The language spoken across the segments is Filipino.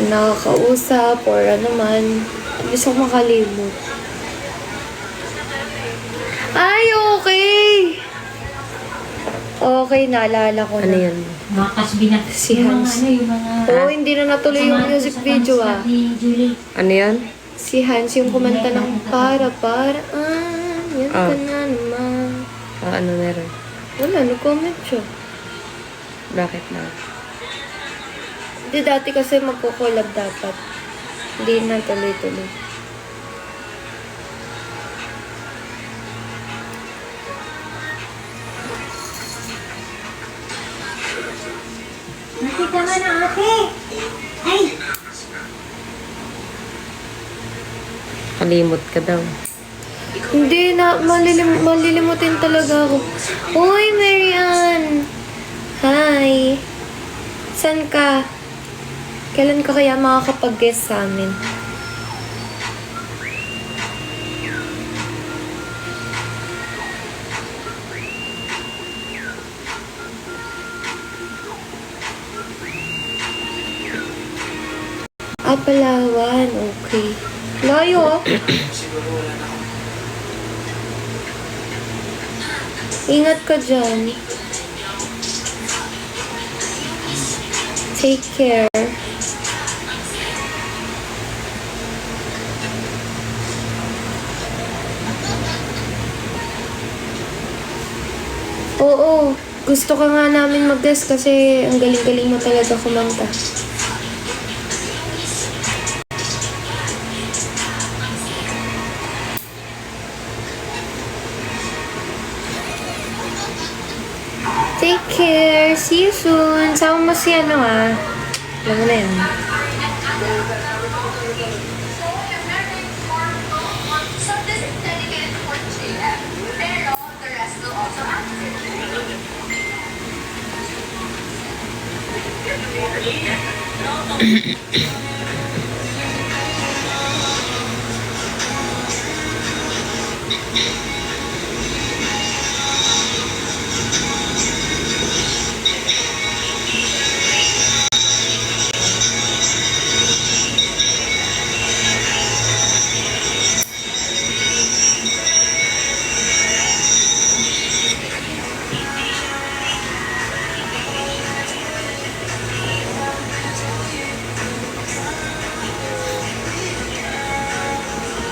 nakakausap or ano man. Gusto ko makalimot. Ay, okay! Okay, naalala ko na. Ano yan? Mga kasbi na. Si Yung Hans. mga ano, yung mga... Oo, hindi na natuloy yung music video ah. Ni Julie. Ano yan? Si Hans yung kumanta ng yan Ah. ka na naman. Ano meron? Wala, nag-comment siya. Bakit na? Hindi, dati kasi magko-collab dapat. Hindi na tuloy-tuloy. Ate ka nga na, ate! Ay! Kalimot ka daw. Hindi na, malilimutin talaga ako. Uy, Marian! Hi! San ka? Kailan ka kaya makakapag-guest sa amin? Palawan. Okay. Layo. Ingat ka dyan. Take care. Oo. Gusto ka nga namin mag-guest kasi ang galing-galing mo talaga kumanta. Take care. See you soon. Sama mo si ano ah. Alam mo na yan.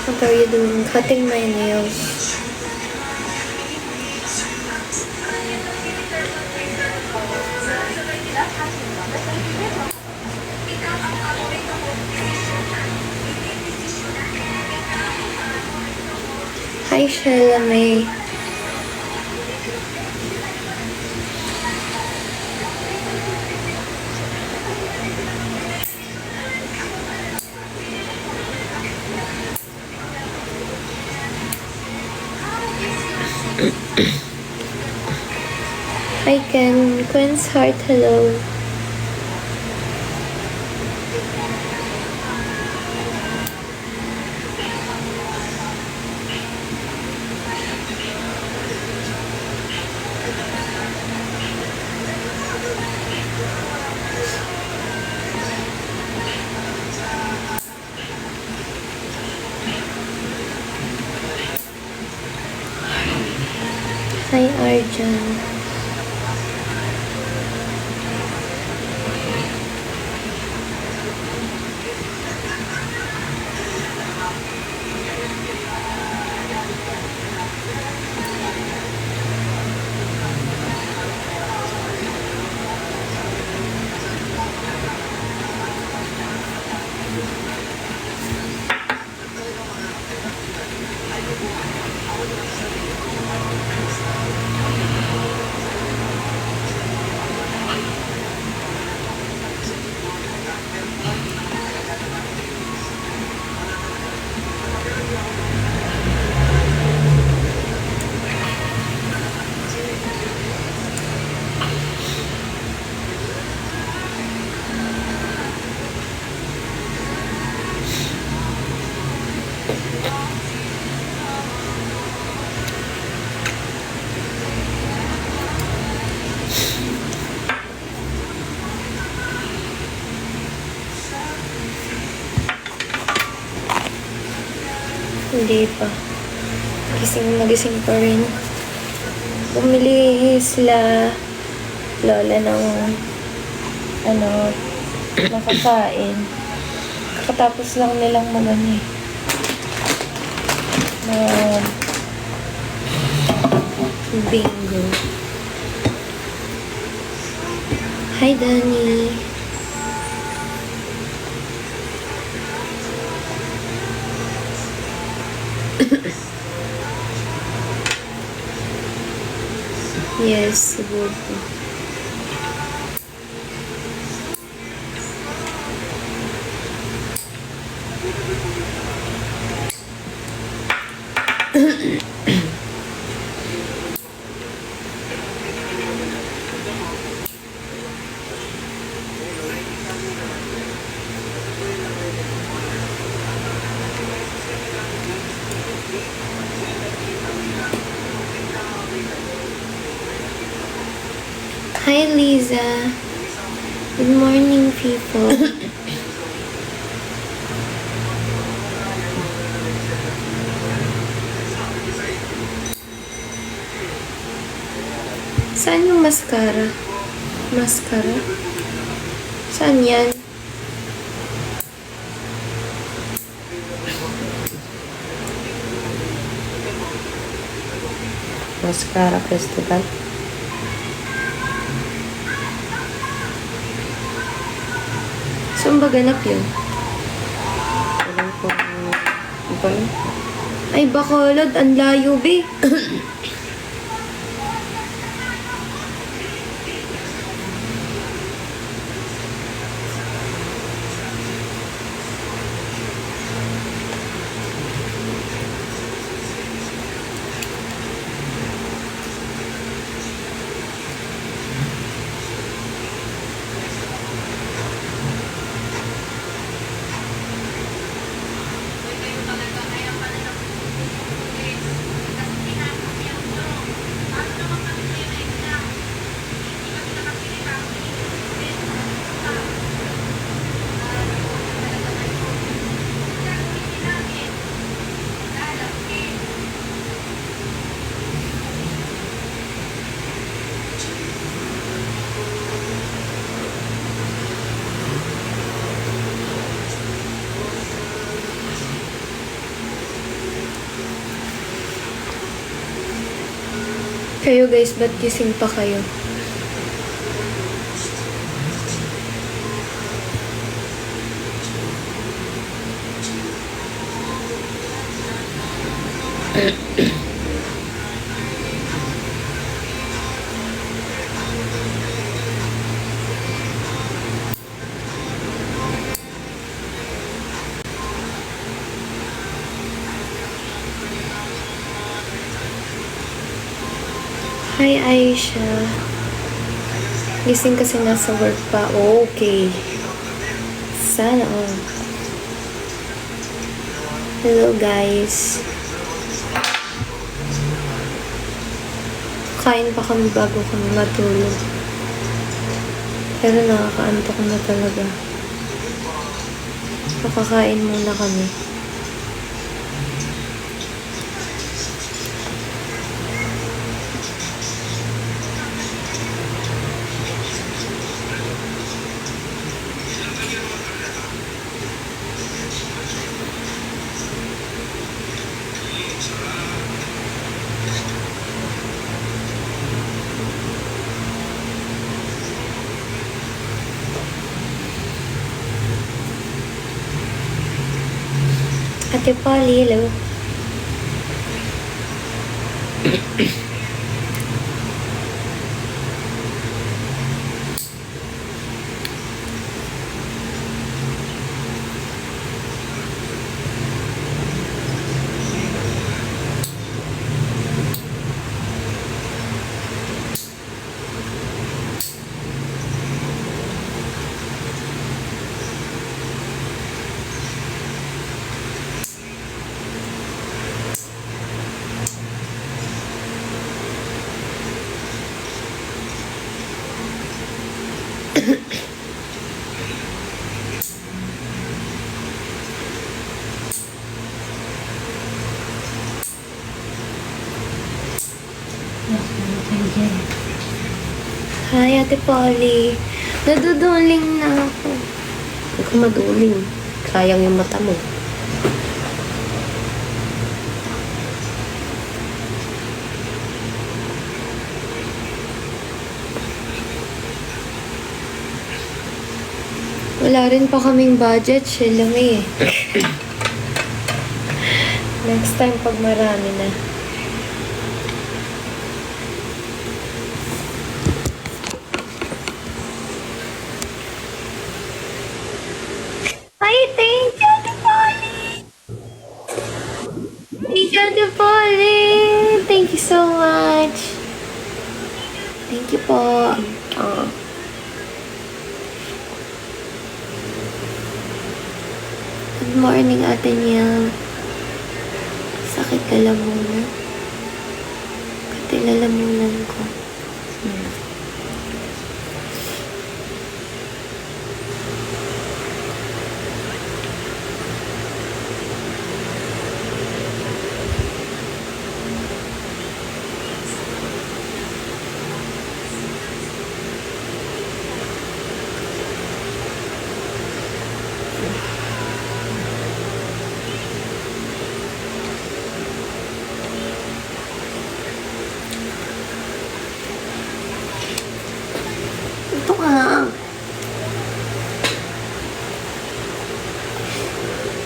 What are you doing? Cutting my nails. Hi, Sheila May. Hi, Ken. Quinn's heart, hello. Hi, Arjun. Hindi pa. Gising na gising pa rin. Bumili sila lola ng makakain. Kakatapos lang nilang bingo. Hi, Danny. Yes, siguro po. Hi, Lisa. Good morning, people. Saan yung mascara? Mascara? Saan yan? Mascara Festival. Saan ba ganap yun? Alam ko ano ba yun? Ay, Bacolod. Ang layo, be. Kayo guys, ba't gising pa kayo? Hi, Aisha. Gising kasi nasa work pa. Okay. Sana all. Hello, guys. Kain pa kami bago kami matulog. Pero nakakaantok na talaga. Makakain muna kami. Ate Polly, hello. Ate Polly. Naduduling na ako. Huwag kang maduling. Sayang yung mata mo. Wala rin pa kaming budget, siya lang eh. Next time pag marami na. Ay, thank you, Ate Polly! Thank you, Ate Polly! Thank you so much! Thank you po. Good morning, Ate Niel. Sakit lalamunan. Pati lalamunan ko. Ito nga.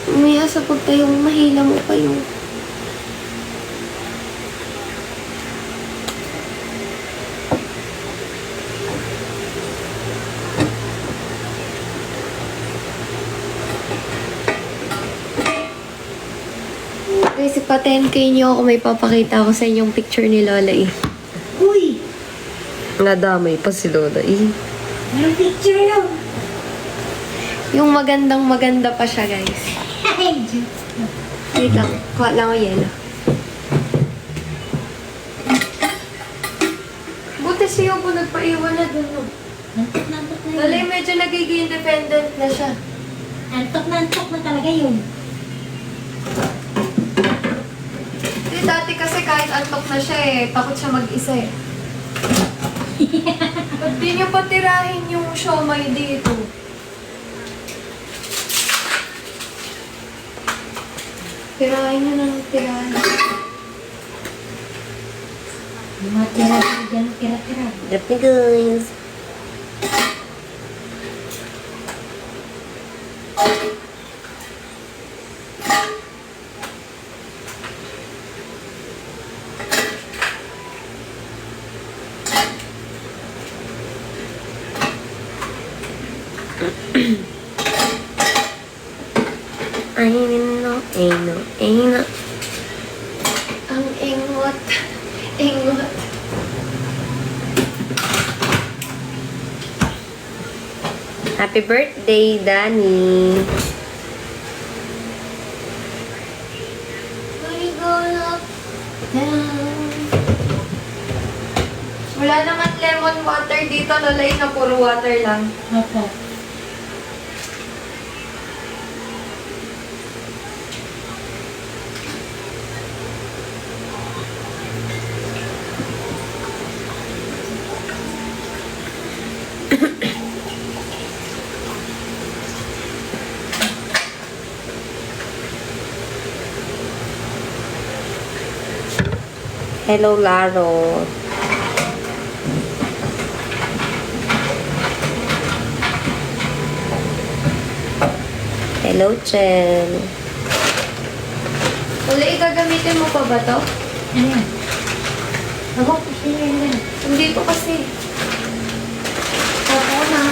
Umaya sa pagtayong mahila mo pa yung... Kasi pa 10K niyo ako may papakita ko sa inyong picture ni Lola eh. Uy! Nadamay pa si Lola eh. May picture yun. Yung magandang maganda pa siya, guys. Ay, Diyos. Wait lang. Kuha lang ako yelo. Buti siya po nagpaiwan na dun, no? Nantok na yun. Lola, medyo nagiging independent na siya. Nantok na talaga yun. Di, dati kasi kahit antok na siya eh, takot siya mag-isa eh. Ba't di niyo pa tirahin yung siomay dito? Tirahin niyo ng tirahin. Yung mga tira dyan, tira-tira. Drop me guys. Ay, no, ay, no, ay, no. Ang ingot. Ingot. Happy birthday, Danny. We go up, down. Wala naman lemon water dito, Lola, yun na puro water lang. Opo. Hello, Laro. Hello, Chen. Lola, igagamitin mo pa ba to? Ano yan? Ako, kasi yun yan. Hindi ko kasi. Opo na.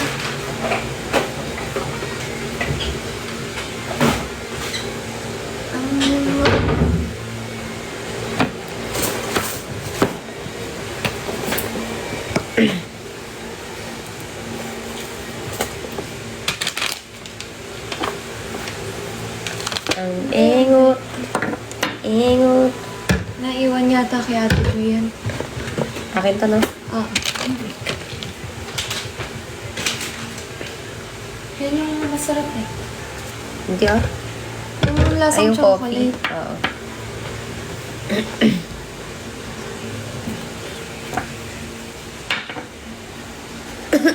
Ang engot. Engot. Naiwan yata kay Ate Jo yan. Akin to, no? Ah. Yan yung masarap eh. Hindi, ah. Yung Ay, lasang yung coffee. chocolate. Oo. Ito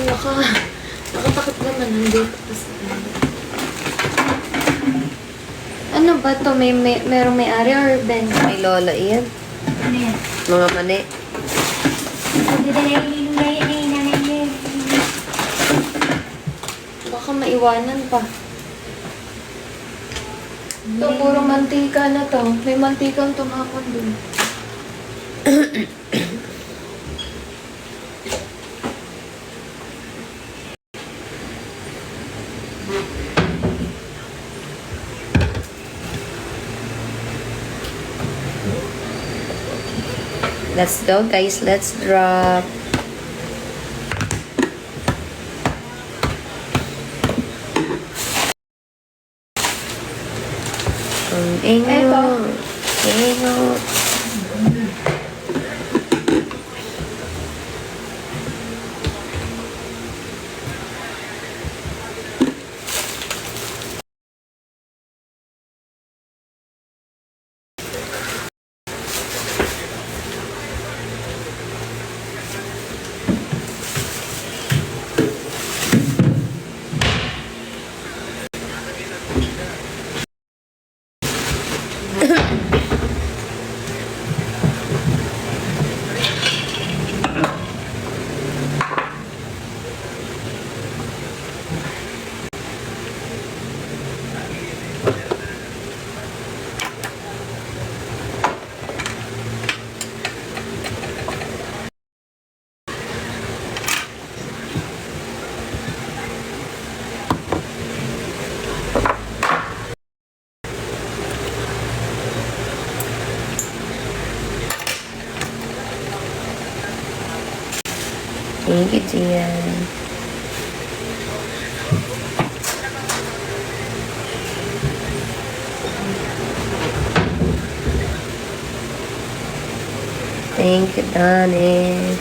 nakatakot naman. Nandito pa sa ano ba to? Merong may-ari or Ben? May lola iyan. Ano yan? Mga mani. Baka maiwanan pa. Ito, puro mantika na to. May mantikang tumapon dun. Let's go, guys. Let's drop. Eto. Ingo. Thank you, Gian. Thank you, Donnie.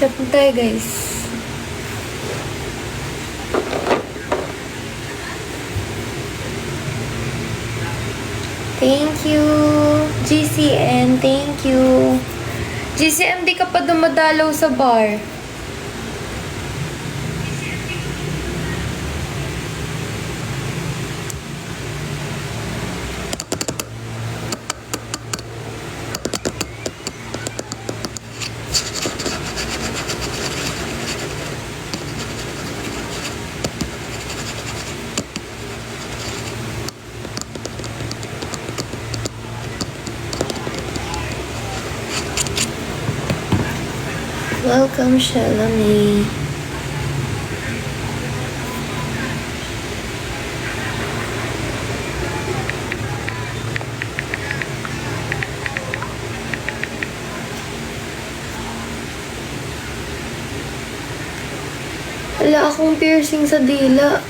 Tapos tayo, guys. Thank you. GCN, thank you. GCN, di ka pa dumadalaw sa bar. Welcome, Shalami. Wala akong piercing sa dila.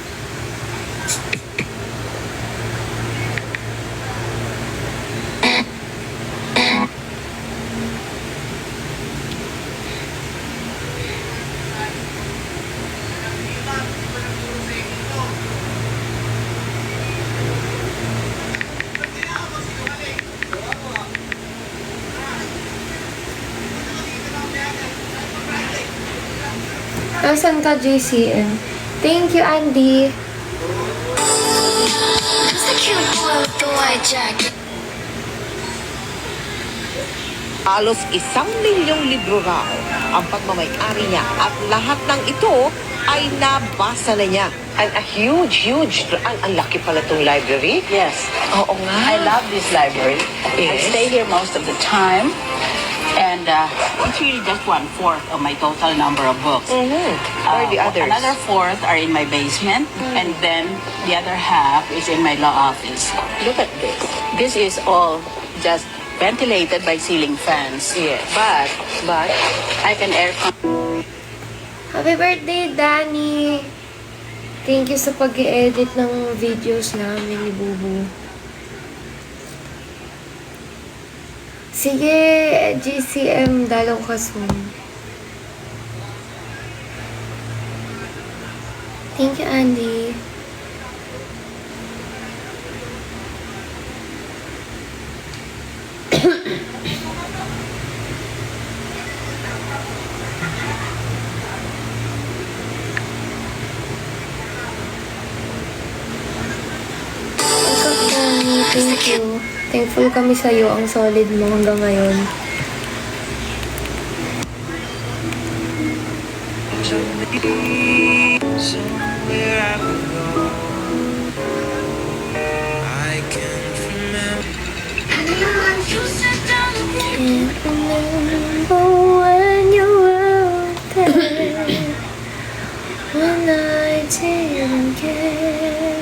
Nasaan ka, JCM? Thank you, Andy. Who's the cute boy with the white jacket? Halos 1,000,000 libro raw ang pagmamay-ari niya at lahat ng ito ay nabasa na niya. And a huge, ang laki pala itong library. Yes. Oo nga. I love this library. I Yes. stay here most of the time. And it's really just 1/4 of my total number of books. Where are the others? Another fourth are in my basement. And then the other half is in my law office. Look at this. This is all just ventilated by ceiling fans. Yes. But I can air Happy birthday, Danny! Thank you sa pag-edit ng videos namin ni Bubu. Sige, GCM, dalaw ka soon. Thank you, Andy. Thank you. Thankful kami sa'yo. Ang solid mo hanggang ngayon. Can't remember when you were there, when I didn't care.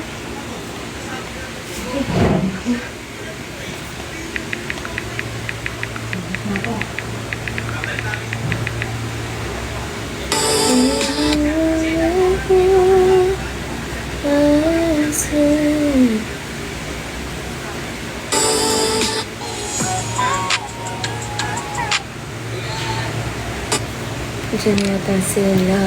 Diyan yata sila.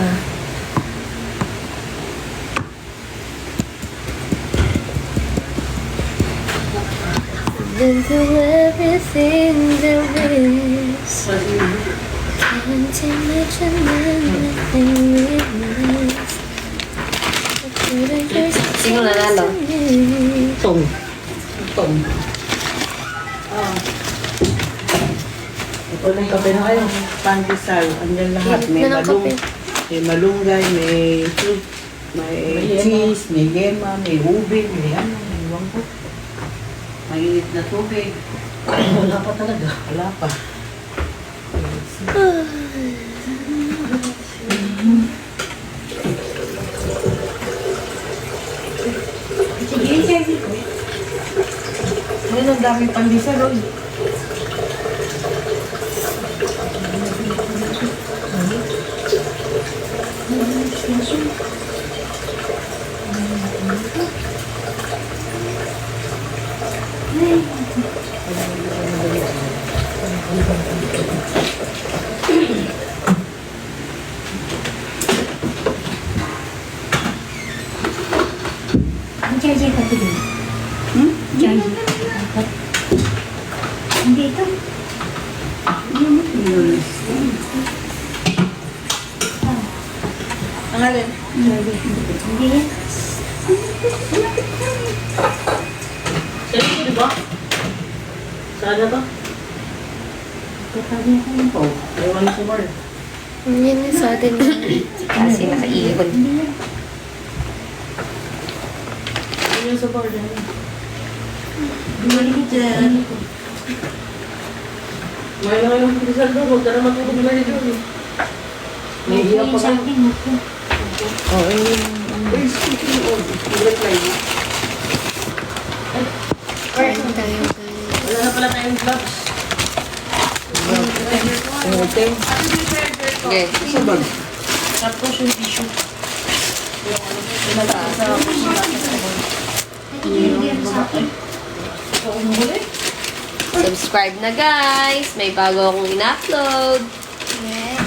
Been through everything there is. Can't imagine anything we've missed. Sino nanalo? Tong. Ulang kape na kayo. Pandesal. Andyan lahat. May Yan ang kape. may malunggay, may fruit, may cheese, may yema, may ube, may ano, may iwan ko. Mainit na tubig. Wala pa talaga. Wala pa. Ngayon ang dami pandesal, oh. Ang alin? Saan ito, diba? Saan na ba? Kapag ko po. Ewan sa bar. Yan yung sa atin. Kasi nakaihon. Ewan sa bar. Bumalik dyan. May na kayong pisal doon. Huwag ka na matulog na rin doon. May hirap pa ka. Oo, yun. Uy, speaking of, reply mo. Kain tayo, guys. Wala na pala tayong gloves. Okay. Sa bag. Tapos yung tissue. Subscribe na guys. May bago akong in-upload. Yeah.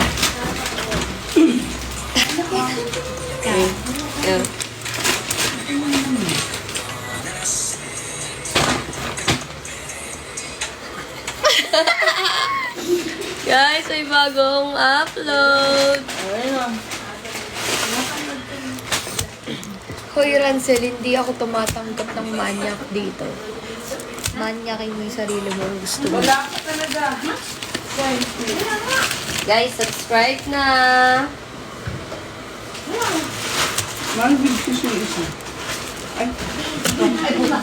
Guys, may bagong upload. Hoy, Rancel, hindi ako tumatanggap ng manyak dito. Manyakin mo yung sarili mo. Gusto mo. Wala ka talaga. Guys, subscribe na. Mahal big fish yung isa. Ay. Ay, puta.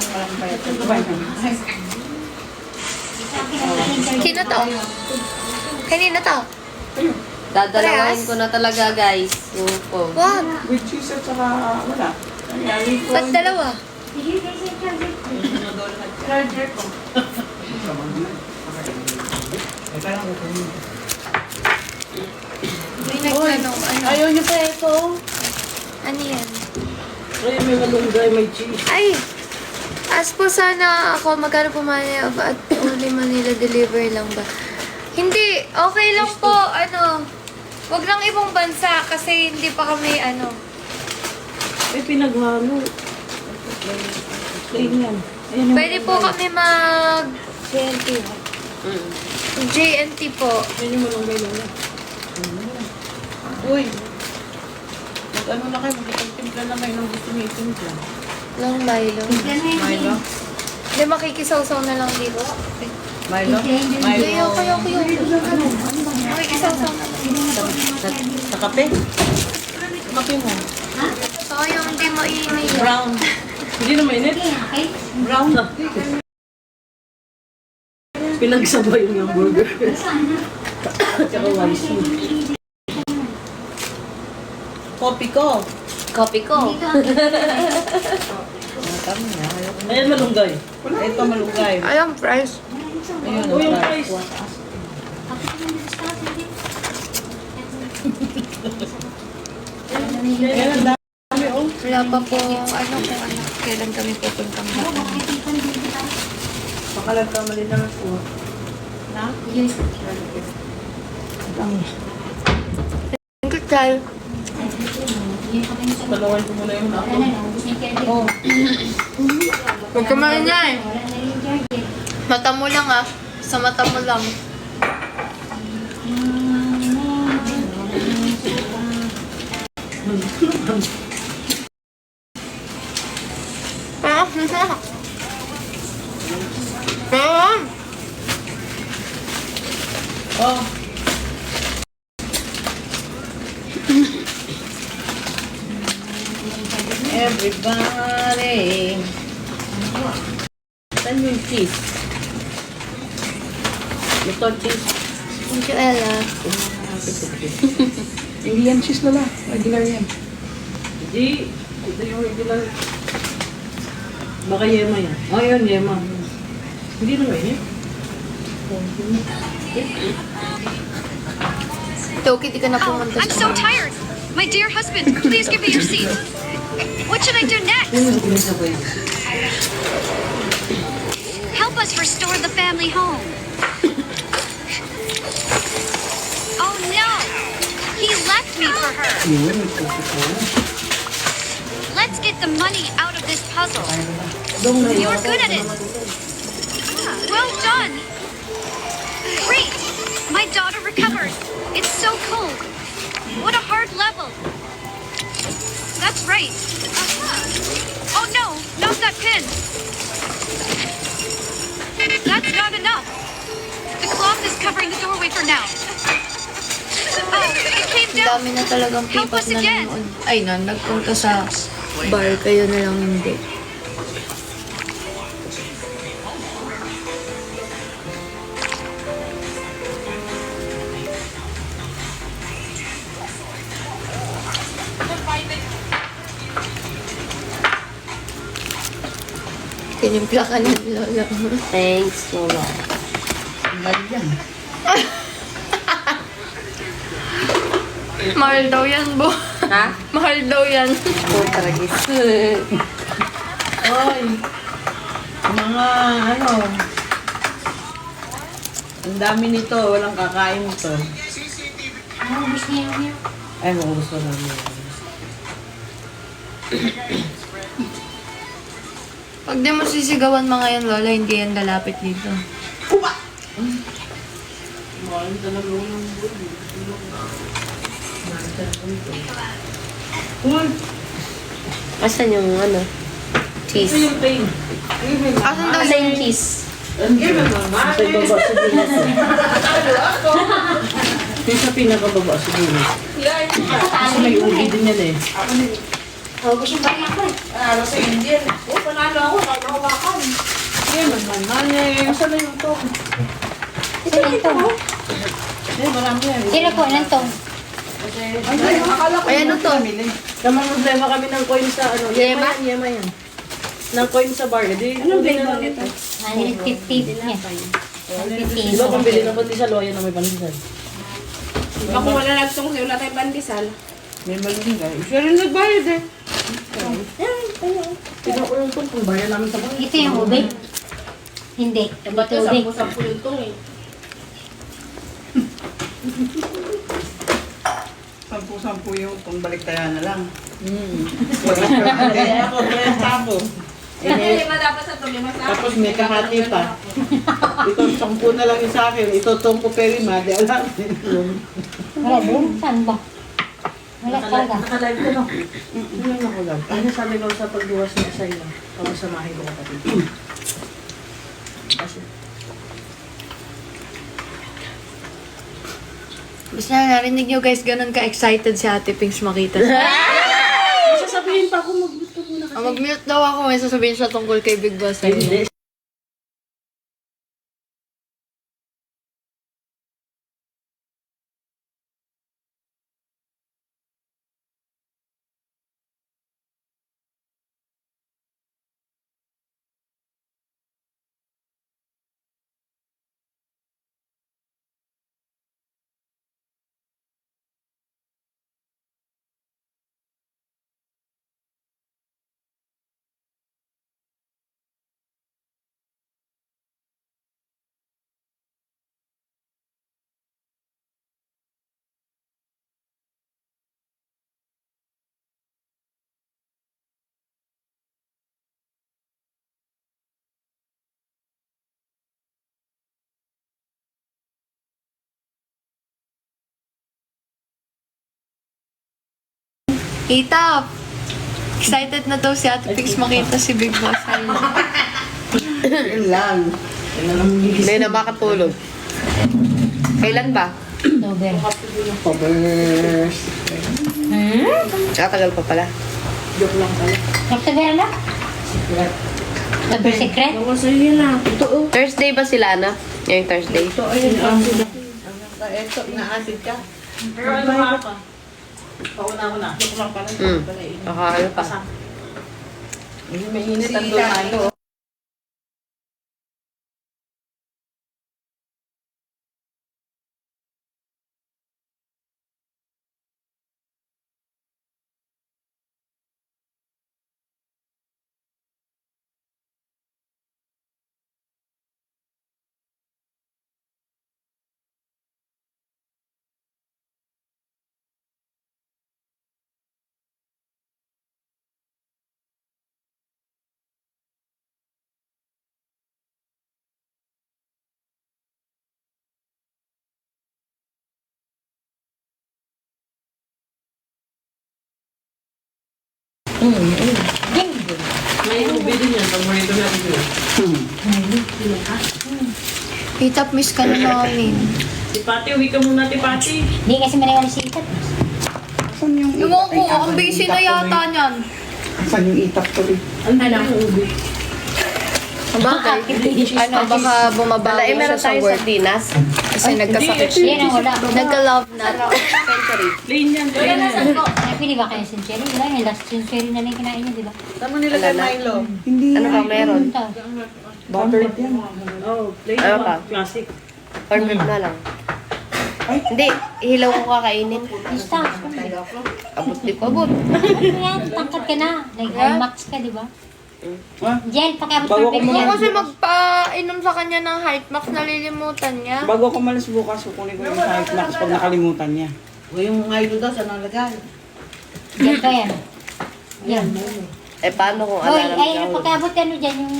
Sino to? Kanina to? Dadalawin ko na talaga, guys. Yung phone. Wag. With cheese at saka wala. Nangyari ko. Ba't dalawa? Charger ko. May nagtanong, ano? Ayaw niyo pa ito. Ano yan? Ay, may malunggay, may cheese. Ay! As po sana ako, magkano po Manila at only Manila deliver lang ba? Hindi, okay lang po, ano. Wag lang ibang bansa kasi hindi pa kami, ano. May pinaghalo. Plain yan. Ayan yung Pwede po kami mag JNT po. Yan yung malunggay lola. Uy. Mag-ano na kayo, mag-timpla na kayo ng gusto niyo itimpla. Long Milo. Milo? Hindi, makikisaw-saw na lang dito. Milo? Ayaw, makikisaw-saw na lang. Sa kape? Kape mo. So, yung hindi mainit. Brown. Hindi na mainit? Brown na. Pinagsabay yung burger. Tsaka rice. Kopi ko. Copy ko. Ayan malunggay. Ito malunggay. Ayong price. Ayun, oh, yung rice. Ayan, ang dami oh. Wala pa po, ano kung ano, kailan kami pupuntang Japan. Makalag-kamali naman po. Na? Thank you, Chal. Palaway ko muna yung ako. Oh. Huwag ka maingay. Mata mo lang ah. Sa mata mo lang. Oh. Everybody. Saan yung cheese? Ito cheese. Thank you, Ella. Hindi yan cheese na lang. Regular yan. Hindi. Ito yung regular. Baka yema yan. Oh, yun, yema. Hindi na ngayon. Toki, di ka na pumunta I'm so tired. My dear husband, please give me your seat. What should I do next? Help us restore the family home. Oh no! He left me for her. Let's get the money out of this puzzle. You're good at it. Well done. Great! My daughter recovered. It's so cold. What a hard level. That's right. Oh no, not that pin. That's not enough. The cloth is covering the doorway for now. Oh, it came Ang down. dami na talagang Help pipat us na again. nanood. Ay, nagpunta sa bar. Kayo na lang hindi. Tinimpla ka na, Lola. Thanks, Lola. Mahal daw yan, Bo. Ha? Mahal daw yan. Oh, taragis. Oy. Mga ano. Ang dami nito. Walang kakain nito. Ay, maubos na namin. Pag di mo sisigawan mga yan, Lola, hindi yan lalapit dito. Mahal talaga yung buhay. Uy! Asan yung ano? Ito Cheese. yung pain. Asan daw Asan yung cheese? Sa ibaba siguro. Yung sa pinakababa siguro. Kasi may ubi din yan eh. Asan na yung tong? Marami yan. Sino po, nantong? Ay, ano to? Namang problema kami ng coin sa ano. Yema? Yema yan. Ng coin sa bar. Anong blema nito? 150 niya. Di ba pambili ng pandesal o yan na may pandesal? Diba kung wala nagtong sa'yo, wala tayong pandesal. May maling guys. Siya rin nagbayad eh. Pinakulong tong kung bayan namin sa bahay. Ito yung ube? Hindi. Ba't Ito ube. 10-10 yung tong eh. Sampu-sampu yung kung baliktayan na lang. Kaya ako, 30 ako. Lima dapat sa to, lima sa Tapos may kahati pa. Ito, 10 na lang yung sa akin. Ito, 10 po perima. Di alam. Wala din? Saan ba? Wala talaga. Nakalive ko no? Ano ako lang? Ano sabi ko sa pagduwas ng isa lang? Pamasamahin ko kapatid. Kasi, Basta narinig nyo guys, ganun ka-excited si Ate Pinks makita siya. sasabihin pa ako mag-gusto muna kasi. Mag-mute daw ako, may sasabihin siya tungkol kay Big Boss. Hindi. Itap! Excited na daw si Ate Pinks makita si Big Boss. Yun lang. Yun lang ang Hindi na makatulog. Kailan ba? October. covers. Katagal pa pala. Joke lang pala. October na? October secret? Thursday ba sila na? Ngayong Thursday? Ito, ayun. Ito, naasid ka. Pero ano pa? Pauna ko na. Joke lang pala. Baka ano pa. May init ang doon. May ubi din yan. Pag marito natin yun. Itap, miss ka na namin. Si Pati, uwi ka muna, si Pati. Hindi kasi maniwala si Itat. Ewan ko, ang busy na yata niyan. Saan yung itak ko rin? Ano yung ubi? Bagay. Ano, baka bumabago Wala, meron siya sa tayo sa work. Dinas. Kasi nagkasakit siya. Yan ang wala. Nagka-love na. Plain yan. Plain yan. Napili ba kayo century? Wala yung last century na lang kinain niya, di ba? Saan mo nilagay Milo? Ano ba meron? Ito. Buttered yan. Oh, plain Ano one. pa? Classic. Corned na lang. Hindi, hilaw ko kakainin. Basta. Abot di ko, abot. Ano yan? Tangkad ka na. Nag-IMAX ka, di ba? Gel, pakiabot Bago perfect ko Kung yan. kasi magpa-inom sa kanya ng Hype Max, nalilimutan niya. Bago ko malas bukas, kukunin ko yung Hype Max pag nakalimutan niya. O yung Milo daw, saan nalagay? Gel pa yan. Yan. Eh, paano kung Hoy, alam ay, ka? pakiabot ano dyan, yung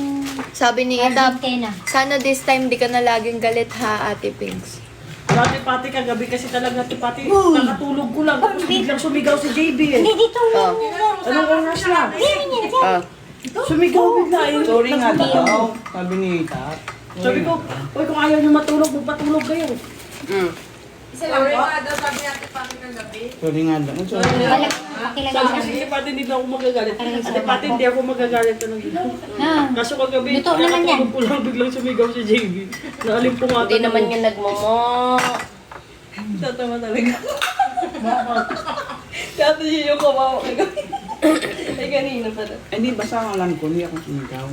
Sabi ni Itap, Argentina. sana this time di ka na laging galit ha, Ate Pinks. Dati Pati, kagabi kasi talaga Ate Pati, nakatulog ko lang. Tapos biglang sumigaw si JB eh. Hindi, dito. Anong oras na? Ah, Sumigaw bigla. Sorry nga daw. Sabi ni Tat. Sabi ko, uy, kung ayaw nyo matulog, magpatulog kayo. Isa lang po. Sorry nga lang. Sorry. Sabi kasi si Pati hindi na ako magagalit. Ate Pati hindi ako magagalit. Kaso kagabi, Luto naman yan. nakatulog po lang, biglang sumigaw si JB. Naalimpungatan Hindi naman yan nagmomo. Tatawa talaga. Dati siya yung kawawa kagabi. Ay, kanina pala. Hindi, basta ang alam ko, hindi ako sumigaw.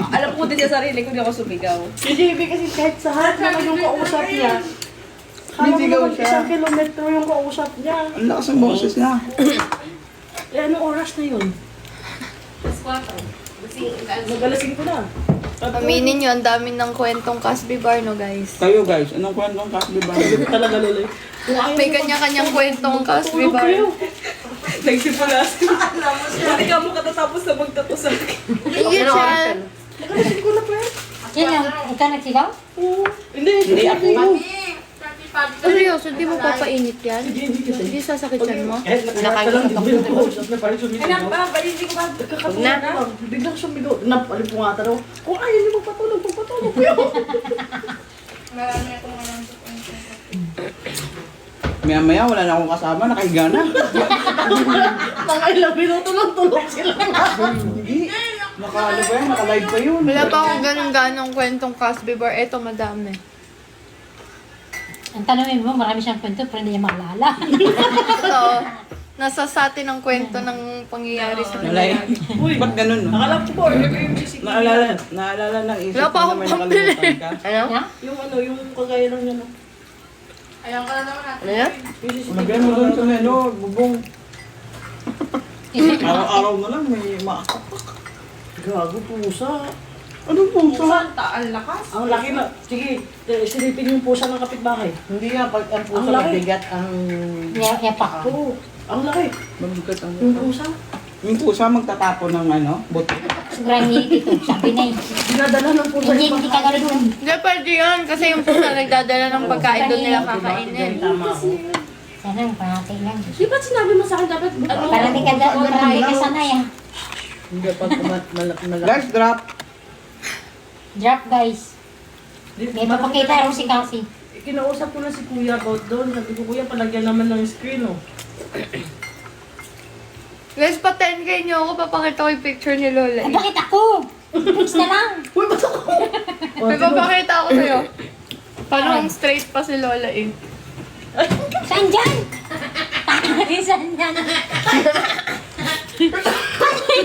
Alam ko din sa sarili ko, hindi ako sumigaw. Si JB kasi kahit sa harap naman yung kausap niya. Kala mo Bisigaw naman siya. isang kilometro yung kausap niya. Ang lakas ng boses niya. Eh, anong oras na yun? Nagalasing ko na. Aminin nyo, ang dami ng kwentong Casby Bar, no guys? Kayo guys, anong kwentong Casby ba? Talaga lulay. Kung ayaw May mo kanya-kanyang kwentong Casby matulog Bar. kayo. Nagsipulasin. Hindi ka mo katatapos na magtato sa akin. Ingit siya. Nagalasing ko na pa eh. Yan lang, ikaw nagsigaw? Oo. Hindi ako. Seryoso, di mo papainit yan? Hindi sasakit yan mo? Nakakausap na parang sumigaw. Anak ba, balindi ko ba? Huwag na. Biglang sumigaw. Napalipungatan ako. Kung ayaw niyo magpatulog kayo. Marami akong alam sa kwento. Maya-maya, wala na akong kasama, nakahiga na. Mga ilang minuto lang tulog sila. Hindi. Naka-ano pa yun, naka-live pa yun. Wala pa akong ganong kwentong Casby Bar. Eto, madami. Ang tanongin mo, marami siyang kwento pero hindi niya maalala. Ito, nasa sa atin ang kwento ng pangyayari sa Nalay. kanila. Uy, ba't ganun, no? Akala ko po, yung music. Naalala ng isip Wala pa na akong may nakalimutan ka. Ha? Yung ano, yung kagaya ng ano. Ayan ka na naman natin. Ano yan? Lagyan mo doon sa menu, bubong. Araw-araw na lang may maakapak. Gago, pusa. Anong pusa? Santa, ang lakas. Ang laki na. Sige, silipin yung pusa ng kapitbahay. Hindi nga, pag ang pusa Ang laki. mabigat ang... Yapak. Oo. Ang laki. Mabigat ang... Yung pusa. Yung pusa magtatapon ng ano, buto. Sobrang hilit ito. Sabi na eh. Dinadala ng pusa. Hindi ka ganun. Hindi, pwede yan. Kasi yung pusa nagdadala ng pagkain doon nila kakainin. Tama ako. Sana, pangatay lang. Di ba't sinabi mo sa akin dapat? Ano? Para di ka sanay ah. Hindi, pag malaki. Guys, drop. Drop guys. May papakita rin si Cassie. Kinausap ko na si Kuya about doon. Sabi ko, Kuya, palagyan naman ng screen, oh. Guys, pa 10K nyo ako, papakita ko yung picture ni Lola. Ay, bakit ako? Fix na lang. Uy, ba't ako? May papakita ako sa'yo. Parang straight pa si Lola eh. Saan dyan? Saan dyan?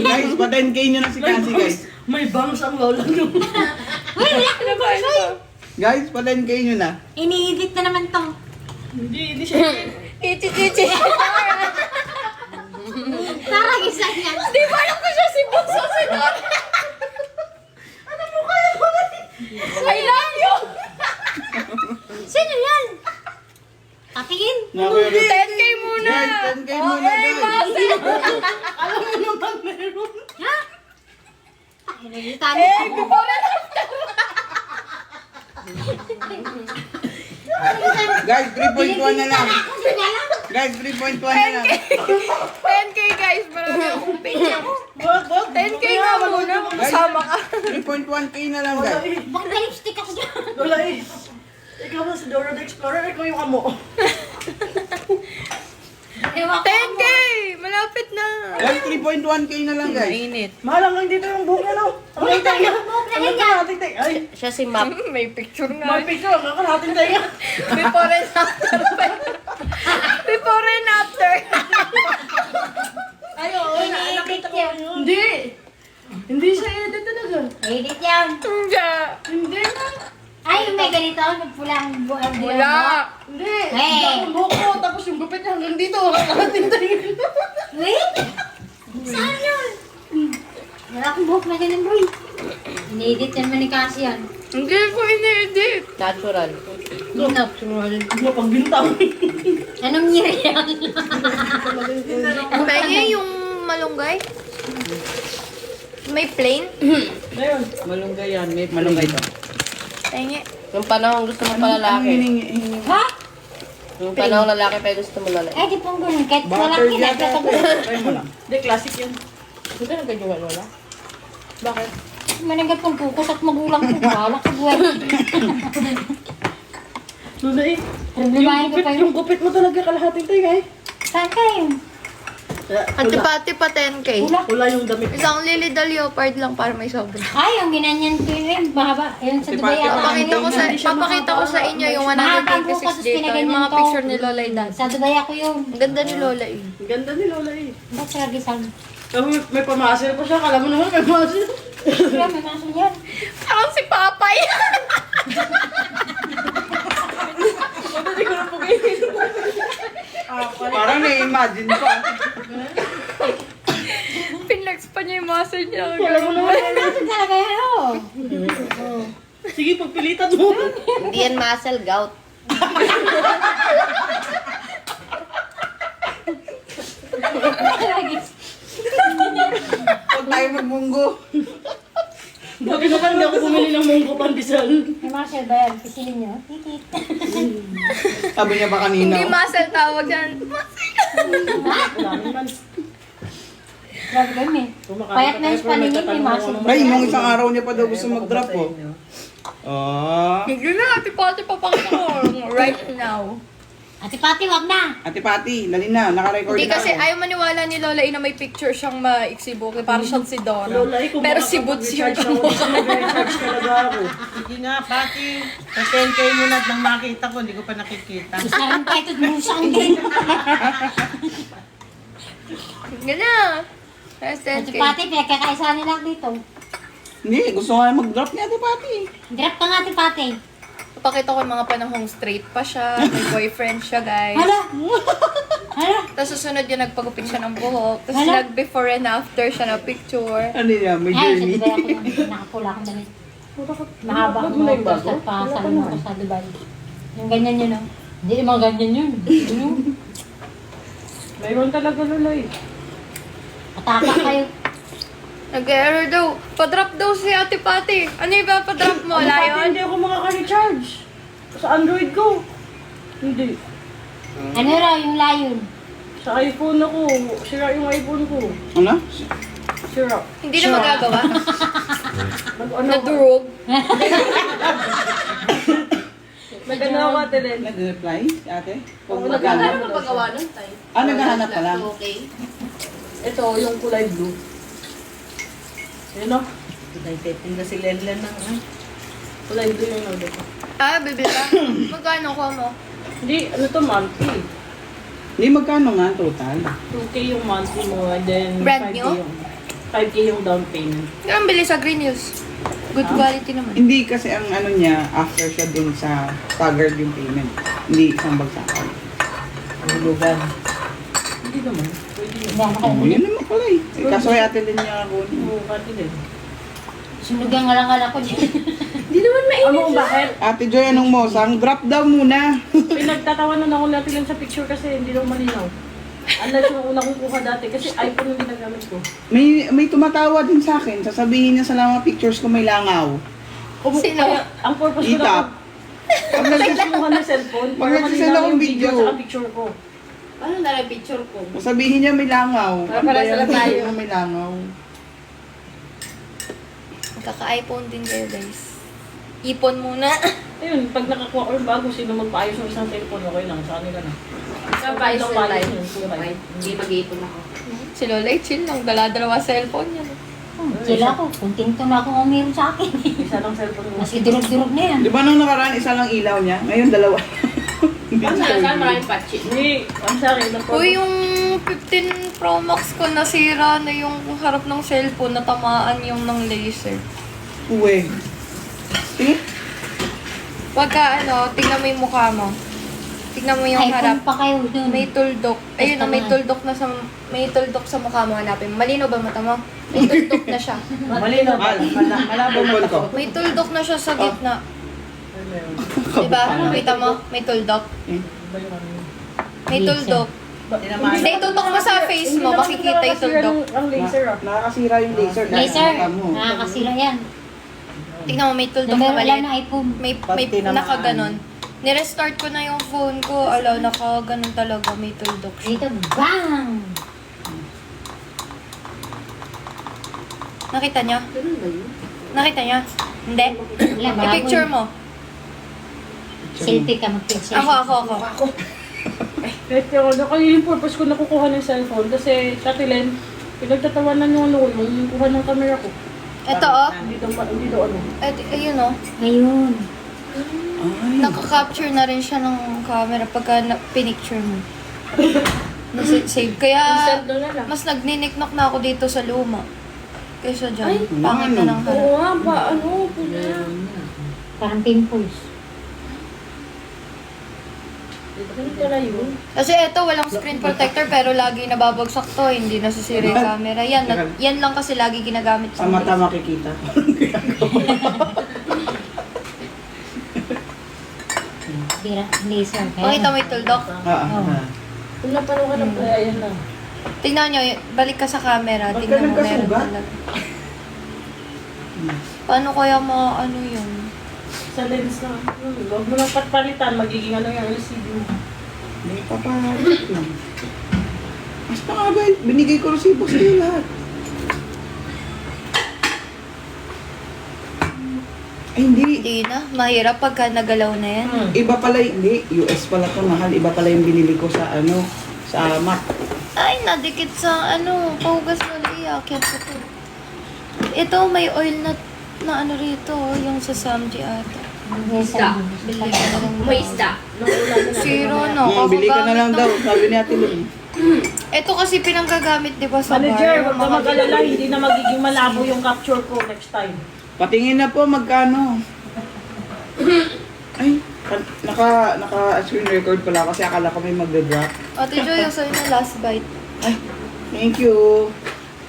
Guys, pa 10K nyo na si Cassie, guys. May bangs ang lola nyo. Uy, wala ka na ba? Guys, pa 10K nyo na. Ini-edit na naman to. Hindi siya. Ichi-chichi. Parang isa niya. Di ba alam ko siya si Bunso si Dora? I love you! Sino yan? Patingin. 10K muna! Guys, 10K muna, guys. Alam mo naman meron. Ha? Nagalitan. before and after! Guys, 3.1 na lang. Kasi nga lang. Guys, 3.1 na lang. 10K guys, marami akong picture. 10K nga muna, kasama ka. 3.1K na lang, guys. Bakit may lipstick ako dyan? Lola eh. Ikaw na si Dora the Explorer, ikaw yung amo. 10K! Malapit na. Guys, 3.1K na lang, guys. Mahalang lang dito yung buhok niya, no? Ang Uy, tayo. buhok na Ang yan. kalahating tayo. Ay, Siya si Map. May picture nga. may picture. Ang kalahating tayo. Before and after. Before and after. Ay, oo. Ini-edit yan. Hindi. Hindi siya edit talaga. Edit yan. Hindi na. Ay, may ganito. Nagpulang buwan. Wala. Hindi. Hey. Ang buhok ko, tapos yung gupit niya hanggang dito. Ang kalahating tayo. Wait! Saan yun? Wala akong buhok na ganun, boy. Ini-edit yan man ni Cassie yan. Hindi ko ini-edit. Natural. Natural. Mapagbintang. Anong year yan? Pengi yung malunggay. May plain. Ayun. Malunggay yan. May malunggay to. Pengi. Yung panahon gusto mo pa Ang lalaki. hiningi. Ha? Yung panahon lalaki pa gusto mo lalaki. Eh, di pong ganun. Kahit Butter lalaki na. yata. Kahit Try mo lang. Hindi, classic yun. Hindi na ganyan wala. Bakit? Managat kong kukos at magulang ko. Balak sa buhay. Lola eh. Problemahin ko pa Yung gupit mo talaga kalahating tayo eh. Saan kayo? Antipati pa 10K. Wala yung damit. Isang lily the leopard lang para may sobra. Ay, yung ginanyan ko yun. Mahaba. Yun sa Dubai ata. Papakita ko sa inyo yung Mahaba ang 126 bukas, dito. Yung pinaganyan mga ko. picture ni Lola Idan. Sa Dubai ako yun. Ang ganda ni Lola eh. Ang ganda ni Lola eh. Ba't sa Gisag? May pamasil pa siya. Kala mo naman may pamasil. Kaya may maso yan. Parang si Papay. Parang na-imagine ko. Pinlex pa niya yung muscle niya. Kala mo naman. Maso talaga yan, oh. Sige, pagpilitan mo. Hindi yan muscle, gout. Huwag tayo magmunggo. Bakit naman hindi ako bumili ng munggo pandesal? May maso ba yan? Pisilin nyo? Tikit. Sabi niya ba kanina? Hindi muscle tawag yan. Wala naman. Grabe kami. Payat na yung paningin, may maso. Ay, nung isang araw niya pa daw gusto mag-drop oh. Oh. Hindi na, Antipati papakita ko right now. Ate Pati, wag na. Ate Pati, dali na, naka-record Hindi na kasi ako. ayaw maniwala ni Lola na may picture siyang maiksibo. Parang siyang si Dora. Lola, eh, kung Pero si Boots yun. Mag-recharge talaga ako. Sige nga, Pati. Sa 10K mo na nang makita ko, hindi ko pa nakikita. Gusto rin tayo ito, musang din. Sige na. Last Ate 10K. Pati, pinagkakaisa nila dito. Hindi, gusto nga mag-drop ni Ate Pati. Drop ka nga, Ate Pati. Papakita ko yung mga panahong straight pa siya. May boyfriend siya, guys. Hala! Hala! Tapos susunod yung nagpagupit siya ng buhok. Tapos Hala? nag-before and after siya na picture. Ano niya, may Ay, sa journey. Dubai ako yun. Nakapula akong damit. Mahaba ang mga post at pasalon ako sa Dubai. Yung ganyan yun, no? Hindi yung mga ganyan yun. Yung Mayroon talaga Lola eh. ataka kayo. Nag-error daw. Pa-drop daw si Ate Pati. Ano yung ba pa-drop mo, Pati Lion? hindi ako makaka-recharge. Sa Android ko. Hindi. Ano raw yung layon? Sa iPhone ako. Sira yung iPhone ko. Ano? Sira. Hindi na magagawa. Ano Nadurog. Nag-ano ako ate Len. Nag-reply si ate? Kung Oo, magkano? nagkano mapagawa nun, tayo? Ah, naghahanap ka lang. Okay. Ito, yung kulay blue. Yun o. Tingnan si Lenlen ng Kulay blue yung order ko. Ah, bibili ka? Magkano ko mo? Hindi, ano to monthly. Hindi, magkano nga total? 2K yung monthly mo and then Brand 5K new? yung 5K yung down payment. Ang bili sa Green Hills. Good quality naman. Hindi kasi ang ano niya, after siya dun sa staggered yung payment. Hindi isang bagsakan. hulugan. Hindi naman. Pwede yun. Hindi ako Oh, kayo. yun naman pala eh. Kaso ay ate din niya ako. Oo, pati din. Sunugan nga lang ako dyan. Ano kung bakit? Ate Joy, anong mo? Sang drop daw muna. Pinagtatawanan ako natin lang sa picture kasi hindi daw malinaw. Unless yung una kong kuha dati kasi iPhone yung ginagamit ko. May tumatawa din sa akin. Sasabihin niya sa mga pictures ko may langaw. Sino? Kaya, ang purpose ko Itap. Pag nagsusuha ng cellphone, Pag para nagsisend malinaw akong yung video video. sa picture ko. Ano na lang picture ko? Sabihin niya may langaw. Para pala Kaya sila tayo. sabihin mo may langaw. Magkaka-iPhone din kayo, guys. Ipon muna. Ayun, pag nakakuha ko yung bago, sino magpaayos ng isang cellphone, okay lang, sa kanila na. Sa Vice Ilang and paayos Life. yun, kulay. Hindi mag-iipon ako. Si Lola, chill lang. Dala-dalawa cellphone yan. Sila ko, kuntinto na akong umiron sa akin. Isa lang cellphone mo. Mas idurog-durog na yan. Di ba nung nakaraan isa lang ilaw niya? Ngayon dalawa. Hindi Saan siya saan hindi. maraming patchy? Hindi, ang sa akin, ang Uy, purpose. yung 15 Pro Max ko nasira na yung harap ng cellphone, natamaan yung ng laser. Uwe. Sige. Pagka tingnan mo yung mukha mo. Tingnan mo yung harap. iPhone pa kayo dun. May tuldok. Ayun na, may tuldok na sa mukha mo, hanapin. Malino ba mata mo? May tuldok na siya. Malinaw ba? Malabo ko. May tuldok na siya sa gitna. Diba? Kita mo? May tuldok. May tuldok. Hindi, tutok mo sa face mo, makikita yung tuldok. Ang laser ah. Nakakasira yung laser. dahil Laser, sa mata mo. nakakasira yan. Tingnan mo, may tuldok na Numero wala maliit. ng iPhone. May Pati naman. nakaganon. Nirestart ko na yung phone ko. Alaw, nakaganon talaga. May tuldok siya. Dito, bang! Nakita niya? Ganun ba yun? Nakita niya? Hindi? I-picture mo. Selfie ka, mag-picture. Ako. Kahit yung purpose ko nakukuha ng cellphone kasi Tatilen, pinagtatawanan yung kuha ng camera ko. Ito oh. Dito ano. Ayun oh. Ayun. Naka-capture na rin siya ng camera pagka pinicture mo. Nasa-save. Kaya, Instant doon na lang. mas nagniniknok na ako dito sa luma. Kaysa dyan. Pangit na ng Oo nga ba, pula. Parang pimples. Ano pala yun? Kasi ito, walang screen protector pero lagi nababagsak to. Hindi nasisira yung camera. Yan lang kasi lagi ginagamit Sa mata makikita. Laser. Pakita mo yung tuldok. Kung napano ka ng ayan na. Tingnan nyo, balik ka sa camera. Ba't Tingnan ka mo, meron nagkasugat? talaga. Paano kaya ano yun? Sa lens na. Huwag mo nang patpalitan, magiging ano yung LCD mo. Hindi pa pa. Mas pa nga ba, binigay ko resibo sa iyo lahat. Ay, hindi. Hindi na. Mahirap pagka nagalaw na yan. Iba pala, hindi. US pala to mahal. Iba pala yung binili ko sa sa Mac. Ay, nadikit sa pahugas na liyak. Yan po to. Ito, may oil na ano rito, yung sa Samji ata. Bili ka na lang. May isda. Zero, no? Bili ka na lang Kakagamit daw, ng- sabi ni Ate Lynn. Ito kasi pinanggagamit, di ba, sa Manager, bar? huwag ka mag-alala, hindi na magiging malabo yung capture ko next time. Patingin na po magkano. Ay, naka-screen record pala kasi akala ko may magda-drop. Ate Joy, yung sa'yo na last bite. Ay, thank you.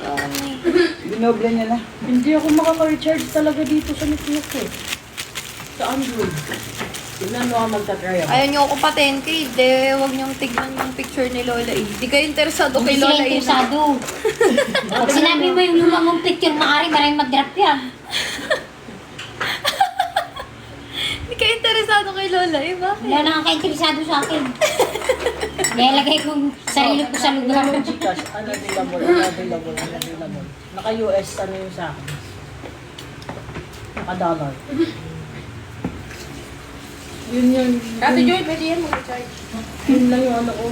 Ay. Binoble niya na. Hindi ako makaka-recharge talaga dito sa network eh. Sa Android. Tignan mo ang magta-try ako. Ayaw niyo ako patenke, de, huwag niyong tignan yung picture ni Lola eh. Di kayo interesado kay Hindi sila Lola eh. interesado. Pag sinabi mo yung lumang mong picture, maraming mag-drop yan. Di kayo interesado kay Lola eh, bakit? Wala na kang interesado sa akin. Nilalagay kong sarili ko sa lugar. Tignan mo Gcash, unavailable. Naka-US, ano yung sa akin? Naka-dollar. Yun. Ate Joy, pwede yan mag-recharge. Yun lang yung ano ko.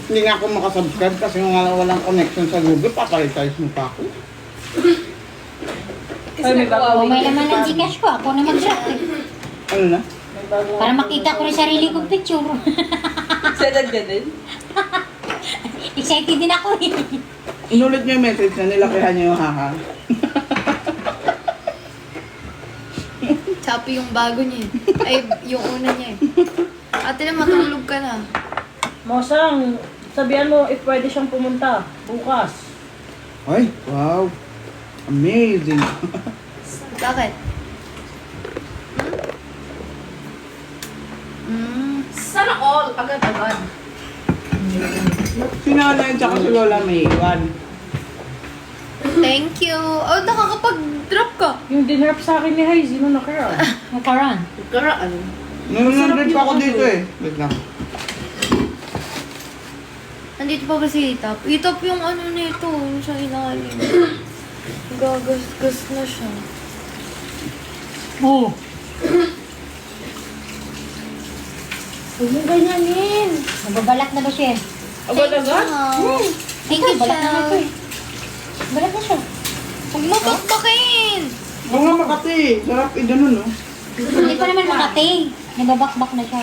Hindi nga ako makasubscribe kasi walang connection sa Google. Papalitayos mo pa ako. Ay, may O bago. may laman ng Gcash ko, ako na mag-drop eh. Ano na? May bago. Para makita ko rin sarili kong picture. Sedad ka din? Excited din ako eh. Inulit niyo yung message na nilakihan niyo yung haha. Choppy yung bago niya eh. Ay, yung una niya eh. Ate na, matulog ka na. Mosang, sabihan mo if pwede siyang pumunta bukas. Ay, wow. Amazing. Bakit? Sana all, agad-agad. Si Nanay at si Lola may iwan. Thank you. Oh, nakakapag-drop ka. Yung dinrap sa akin ni Hazy nung nakaraan. Nakaran. Karaan. Nanonood pa ako dito eh. Wait lang. Nandito pa ba si Itap? Itap yung ano nito, yung sa ilalim. Gagas-gas na siya. Oo. Huwag mo ganyanin. Nababalat na ba siya? Agad-agad? Thank you, Balat na Chow. siya. Balat na siya. Huwag mo bakbakin. Oo nga Makati. Sarap i-ganon no? Hindi pa naman makati. Nababakbak na siya.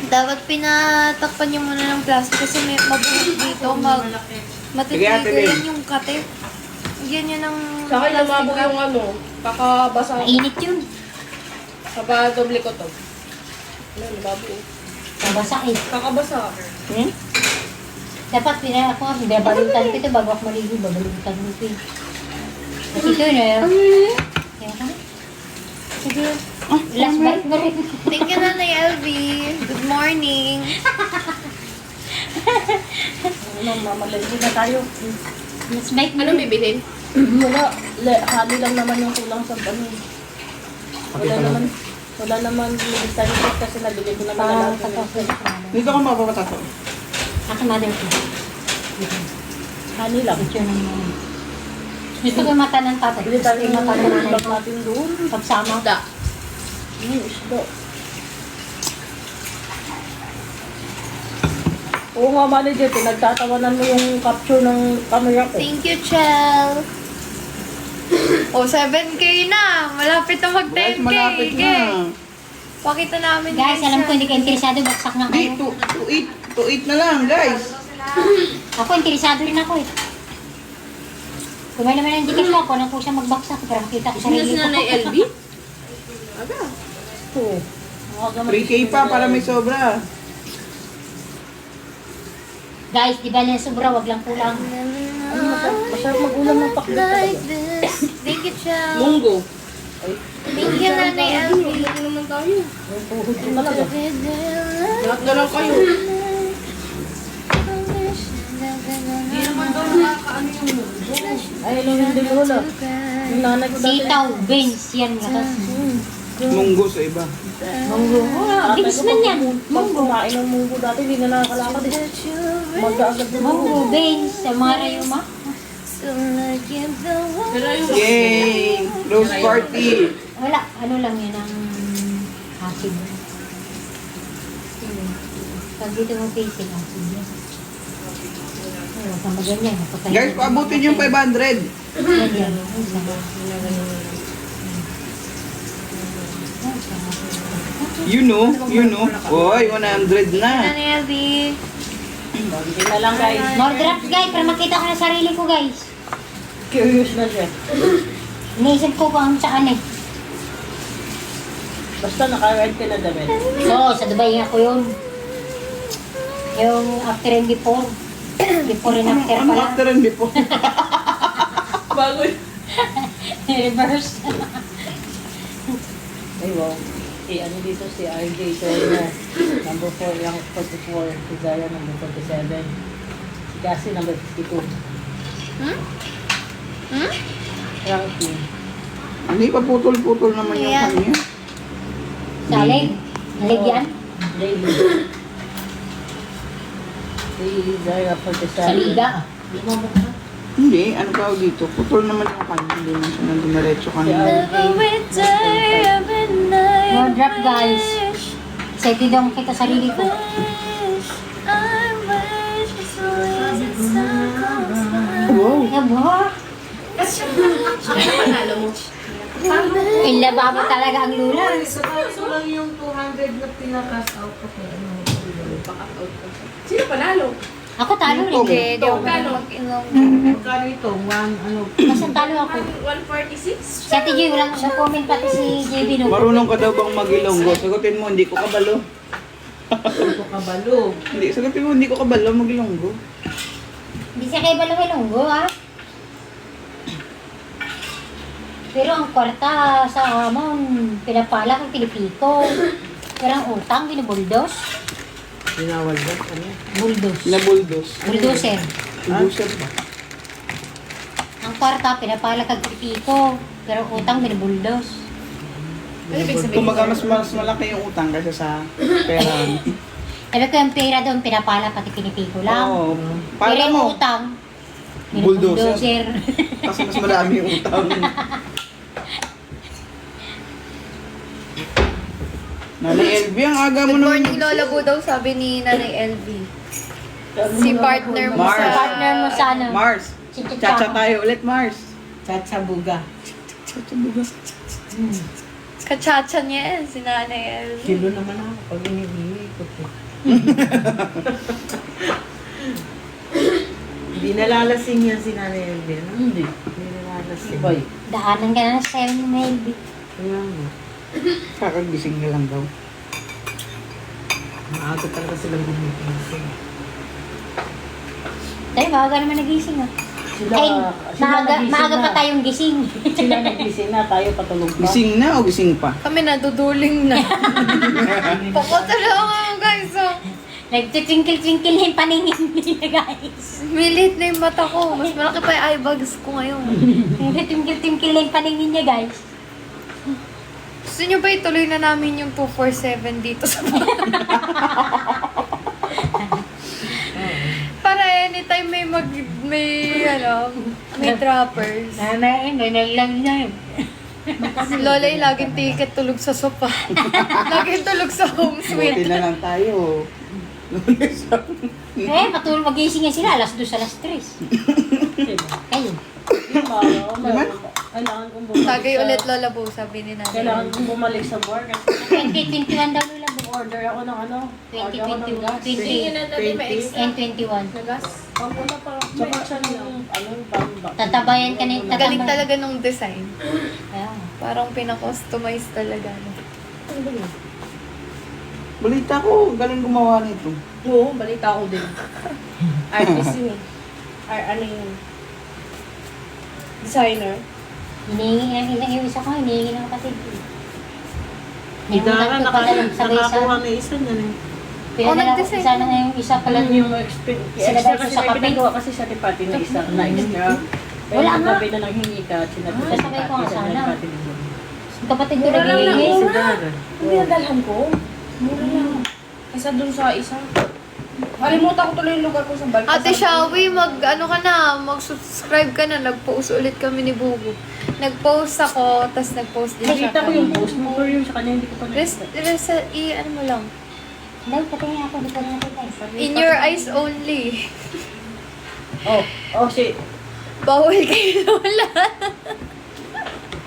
Dapat pinatakpan niyo muna ng plastic kasi may mabuhok dito. Sige, Ate Matitrigger Lynn. yan yung kate. Yan yun ang Sa akin lumabo wrap. yung ano, kakabasa. Mainit yun. Kapadoble ko to. Ano, lumabo. Nabasa eh. Kakabasa. Dapat ako, babalutan ko ito bago ako maligo. Babalutan ko ito eh. Kasi ito na. Kaya ka na. Sige. Last bite mo rin. Thank you, Nanay LV. Good morning. Ano, mamadali na tayo. Last bite mo Ano rin. bibilhin? Wala, hali lang naman yung kulang sa ano. Wala naman minsan kasi nabili ko naman na lahat. Dito ako mapapatato. Ako mother ko. Hani lang. Picture ng mga. Gusto ko yung mata ng tatay. Hindi Gusto ko tayo yung mata ng nanay ulam ko. natin doon. Pagsama. Isda. Oo nga, manager, pinagtatawanan mo yung capture ng camera ko. Thank you, Chel. O, 7K na. Malapit na mag 10K. Guys, malapit na. Pakita namin. Guys, alam ko hindi kayo interesado. Baksak na Di, kayo. 2-8 na lang, guys. Ako, interesado rin ako eh. Kung may naman ang Gcash ako, nang po siya magbaksak para makita ko sarili ko. LB? Oo. 3K pa para may sobra. Guys, di ba na sobra, wag lang kulang. Masarap mag-ulam ng paklit talaga. Like this. Thank you, Chel. Munggo. Thank you, Nanay Elvie. Ano naman tayo? May tuhod din talaga. Lahat na lang kayo. Hindi naman daw nakakaano yung munggo. Ay, hindi lola. Yung nanay ko dati. Sitaw, beans, yan. Lakas. Munggo sa iba. Munggo. Bilis man yan. Pag kumain ng munggo dati, hindi na nakakalakad eh. Mag-aagad ng Munggo, beans, sa mga rayuma. Pero yung Yay! Rose party! Wala, ano lang yun ang acid. Pag dito mo facing acid yan. Huwag kang maganyan. Guys, paabutin yung 500. Ganyan. You know. Oy, 100 na. Nanay Elvie. Hindi na lang guys. More drops guys, para makita ko na sarili ko guys. Curious na siya. Iniisip ko kung saan eh. Basta naka-ride ka na damit. Oo, sa Dubai nga ko yun. Yung after and before. Before and after Ano pala. after and before? bago Reverse. Ay wow. Ano dito si RJ Turner. Number 4, yung 44. Si Zaya, number 47. Si Cassie, number 52. Ranking. Hindi pa putol-putol naman yung Ayan. kanya. Salig. Salig yan. Daily. Si Zaya, 47. Saliga. Hindi, ano tawag dito? Putol naman yung kanya. Hindi naman siya nang dumiretso kanina. More drop guys. Excited ako makita sarili ko. Wow! Aba. In lababo talaga ang lula. Ito lang yung 200 na pinakas out ko. Pack out ko. Sino panalo? Ako talo rin. Hindi, di ako mag-inom. Magkano ito? Mas talo ako. 146? Si Ate Joy, walang comment pati si JB no. Marunong ka daw bang mag-ilonggo? Sagutin mo, hindi ko kabalo. Hindi ko kabalo. Hindi, sagutin mo, hindi ko kabalo mag-ilonggo. Hindi siya kayo balong-ilonggo ha. Pero ang kwarta sa amon, pinapala kang pinipiko. Pero ang utang, binubuldos. Binawal ba? Ano? Buldos. Nabuldos. Bulldozer. Bulldozer ba? Ang kwarta, pinapala kang pinipiko. Pero ang utang, binubuldos. Kumaga mas malaki yung utang kaysa sa pera. Sabi ko yung pera doon, pinapala pati pinipiko lang. Oo. Pero Para yung mo, utang, Bulldozer. bulldozer. kasi mas marami yung utang. Nanay LB, ang aga mo Good naman. morning, Lola po daw, sabi ni Nanay Elvie. Si partner mo Mars. sa... Partner mo sa ano? Mars, Chichika. chacha tayo ulit, Mars. Chatsabuga. Kachacha niya yan, si Nanay Elvie. Kilo naman ako pag iniikot ko. Hindi nalalasing yan si Nanay Elvin. Hindi. Hindi nalalasing. Sabay. Daanan ka na sa 7 na LB. Kaya nga. Kakagising ka lang daw. Maaga talaga silang gumigising. Tayo, maaga naman nagising ah. Sila, Ay, nagising maaga na. pa tayong gising. Sila nagising na, tayo patulog pa. Gising na o gising pa? Kami naduduling na. Pakatalaga guys, oh. Nagtitwinkle-twinkle na yung paningin nila guys. Milit na yung mata ko. Mas malaki pa yung eye bags ko ngayon. Nagtitwinkle-twinkle na yung paningin niya guys. Gusto nyo ba ituloy na namin yung 247 dito sa Para anytime may droppers. Nanay lang yan. Si Lola ay laging ticket tulog sa sofa. Laging tulog sa home Buti suite. na lang tayo. Matulog magising nga sila, alas 2, alas 3. Diba? Kayo. Yung mga, kailangan kong bumalik Tagay sa- ulit Lola po, sabi ni Nanay. Kailangan kong bumalik sa work kasi 2021 daw nila. order ako ng ano, order ako ng 2021. gas. 20 na natin ma-extra. and 21. Nagas. Pag wala pa, tsaka siya yung ano, pang Tatabayan ka na yung Galing talaga nung design. Kaya, Parang pinakustomize talaga. No? Balita ko, galing gumawa nito. Oo, balita ko din. Artist yun eh. Ano yun? Designer. hinihingi yung isa ko, hinihingi ng kapatid. Hidara, Nakunan ko pala ng sabay-sabay. nakakuha na isa na rin. Pinadala ko nag-design sana na yung isa pala. Alam yung extra kasi sa may kape. pinagawa kasi sa party na isa na extra. Pero Wala nga. gabi na nanghingi ka, sinabi sa Sasabay ko nga party sana. party na Yung kapatid ko nag-iingi. Ang pinadalhan ko. Mura lang. Isa dun sa isa. Kalimutan ko tuloy yung lugar ko sa Balcazar. Ate Shawi, mag-subscribe ka na. Nag-post ulit kami ni Bubu. Nag-post ako, tas nag-post din siya. Nakita ko yung post mo, pero yung sa kanya hindi ko pa nakita. ano mo lang. Dahil patingin ako, hindi ko rin nakita. In your eyes only. Oh shit. Bawal kayo Lola.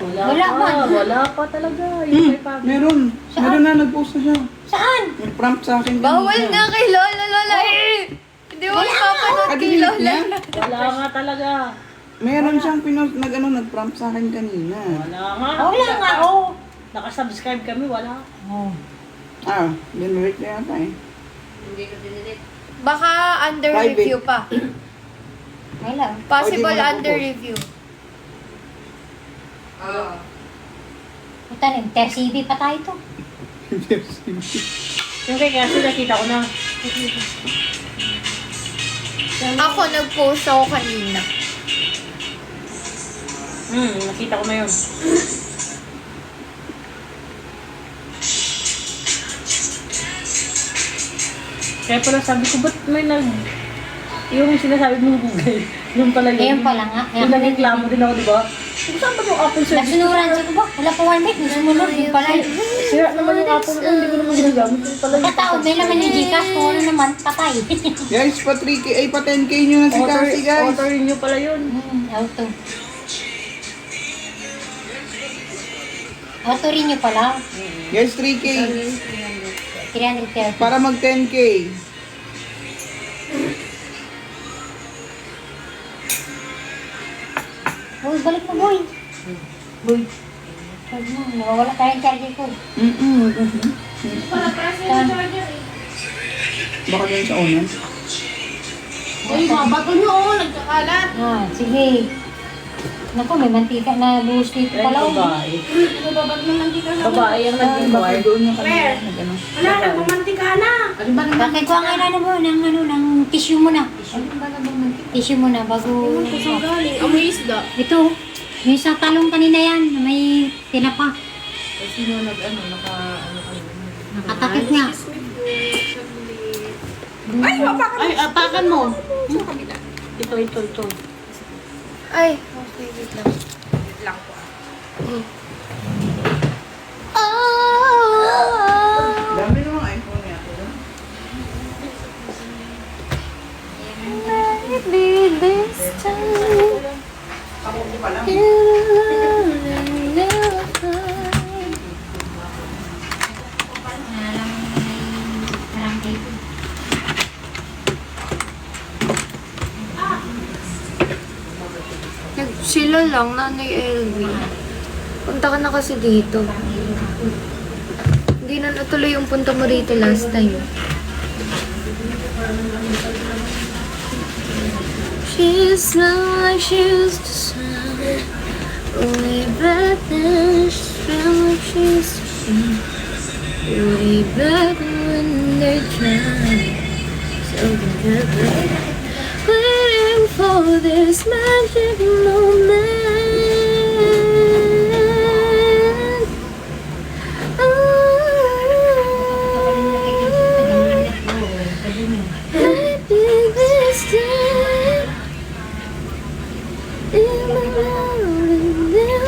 Wala pa. Wala pa talaga. Yung may pag- Meron. Meron na, nag-post na siya. Saan? Nag-prompt sa akin. Bawal kanina. nga kay Lola Hindi mo mapapanood kay Kadinig Lola. niya? Wala nga talaga. Meron siyang nag-prompt sa akin kanina. Wala nga. Wala nga, oh. Nakasubscribe kami, wala. Oh. Dinurate na yata eh. Baka under Private. review pa. Wala. Possible O, di mo na under po-post. review. Puta na, intercv pa tayo to. Yung kay kasi nakita ko na. Ako, nag-post ako kanina. Nakita ko na yun. Kaya pala sabi ko, ba't may yung sinasabi mong Google, yung pala yun. Ngayon pala nga. Yung nagreklamo din ako, di ba? Kung saan ba yung Apple service? Nagsunuran sa ko ba? Wala pa 1 week. Nagsumunod. Yung pala. Sira naman yung Apple ko, hindi ko naman ginagamit. Yung pala yung Katao, may laman yung Gcash. Kung ano naman, patay. Guys, pa 3K, ay pa 10K nyo na si Cassie, guys. Orderin nyo pala yun. Auto. Auto rin nyo pala. Guys, 3K. 330. Para mag 10K. Boy, balik mo, boy. Boy. Huwag mo, nawawala tayong charger ko. Saan? Baka dyan sa unan. Uy, mga bato nyo, nagkakalat. Sige. Naku, may mantika na buhos dito Yan, pala. babae. Babag naman di ka na. Babae ang Baka nag-inquire. doon yung Where? kanina. Wala, nagmamantika na. Ano ba naman? Bakit ko ang ano mo, ng tissue mo na. Ano ba naman mantika? Tissue mo na bago. Kusang galing. Amoy isda. Ito, yung isang talong kanina yan, na may tinapa. Sino nag-ano, Nakatakip nga. Ay, apakan mo. Ito. Ay, okay, wait lang. Wait lang po. Dami namang iPhone niya. Maybe this time Ako ko pa lang. Sila lang, Nanay Elvie. Punta ka na kasi dito. Hindi na natuloy yung punta mo rito last time. She's not like she used to sound. Way back then, she felt like she used to be. Way back when they tried. So good. Waiting for this magic moment.